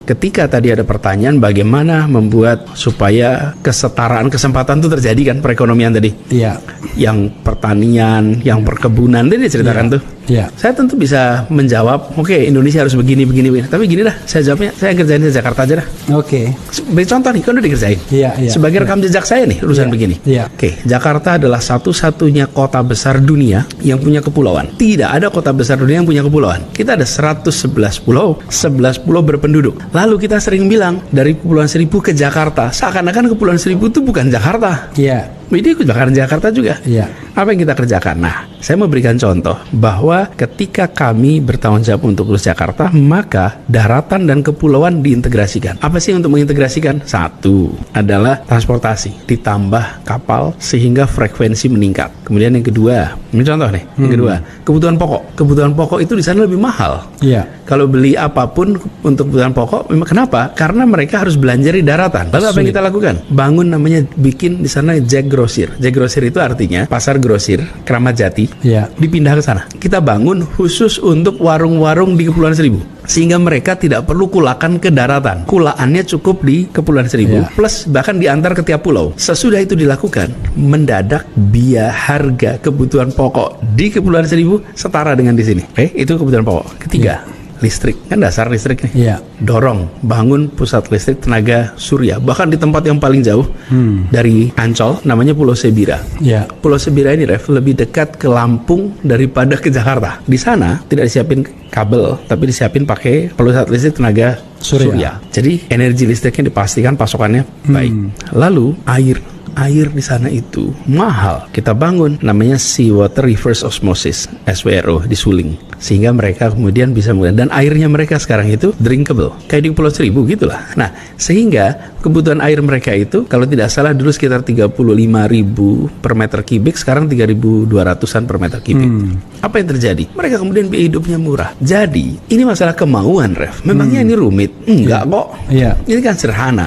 Ketika tadi ada pertanyaan bagaimana membuat supaya kesetaraan kesempatan itu terjadi kan perekonomian tadi. Iya. Yang pertanian, yang perkebunan tadi diceritakan tuh. Iya. Saya tentu bisa menjawab, oke, Indonesia harus begini. Tapi gini dah, saya jawabnya, saya kerjain di Jakarta aja dah. Oke. Beri contoh nih, kan udah dikerjain. Iya. Sebagai rekam jejak saya nih, urusan begini. Iya. Oke, Jakarta adalah satu-satunya kota besar dunia yang punya kepulauan. Tidak ada kota besar dunia yang punya kepulauan. Kita ada 111 pulau, 11 pulau berpenduduk. Lalu kita sering bilang, dari Kepulauan Seribu ke Jakarta, seakan-akan Kepulauan Seribu itu bukan Jakarta. Iya. Ini ikut Jakarta juga. Iya. Apa yang kita kerjakan? Nah, saya mau berikan contoh bahwa ketika kami bertanggung jawab untuk urus Jakarta, maka daratan dan kepulauan diintegrasikan. Apa sih untuk mengintegrasikan? Satu adalah transportasi, ditambah kapal sehingga frekuensi meningkat. Kemudian yang kedua, ini contoh nih, yang kedua, kebutuhan pokok. Kebutuhan pokok itu di sana lebih mahal. Iya. Kalau beli apapun untuk kebutuhan pokok, memang kenapa? Karena mereka harus belanja di daratan. Lalu apa yang kita lakukan? Bangun namanya, bikin di sana Jack Grosir. Jack Grosir itu artinya pasar grosir, Kramat Jati. Iya. Dipindah ke sana. Kita bangun khusus untuk warung-warung di Kepulauan Seribu. Sehingga mereka tidak perlu kulakan ke daratan. Kulaannya cukup di Kepulauan Seribu. Iya. Plus bahkan diantar ke tiap pulau. Sesudah itu dilakukan, mendadak biaya harga kebutuhan pokok di Kepulauan Seribu setara dengan di sini. Itu kebutuhan pokok. Ketiga, listrik. Kan dasar listrik nih. Iya. Dorong, bangun pusat listrik tenaga surya. Bahkan di tempat yang paling jauh dari Ancol, namanya Pulau Sebira. Iya. Pulau Sebira ini, Ref, lebih dekat ke Lampung daripada ke Jakarta. Di sana tidak disiapin kabel, tapi disiapin pakai pusat listrik tenaga surya. Jadi energi listriknya dipastikan pasokannya baik. Lalu air di sana itu mahal. Kita bangun namanya Seawater Reverse Osmosis, SWRO, di Suling. Sehingga mereka kemudian bisa menggunakan, dan airnya mereka sekarang itu drinkable, kayak di Pulau Seribu gitulah. Nah, sehingga kebutuhan air mereka itu, kalau tidak salah dulu sekitar 35.000 per meter kubik, sekarang 3.200-an per meter kubik. Apa yang terjadi? Mereka kemudian biaya hidupnya murah. Jadi, ini masalah kemauan, Ref. Memangnya ini rumit? Enggak kok. Iya. Ini kan sederhana.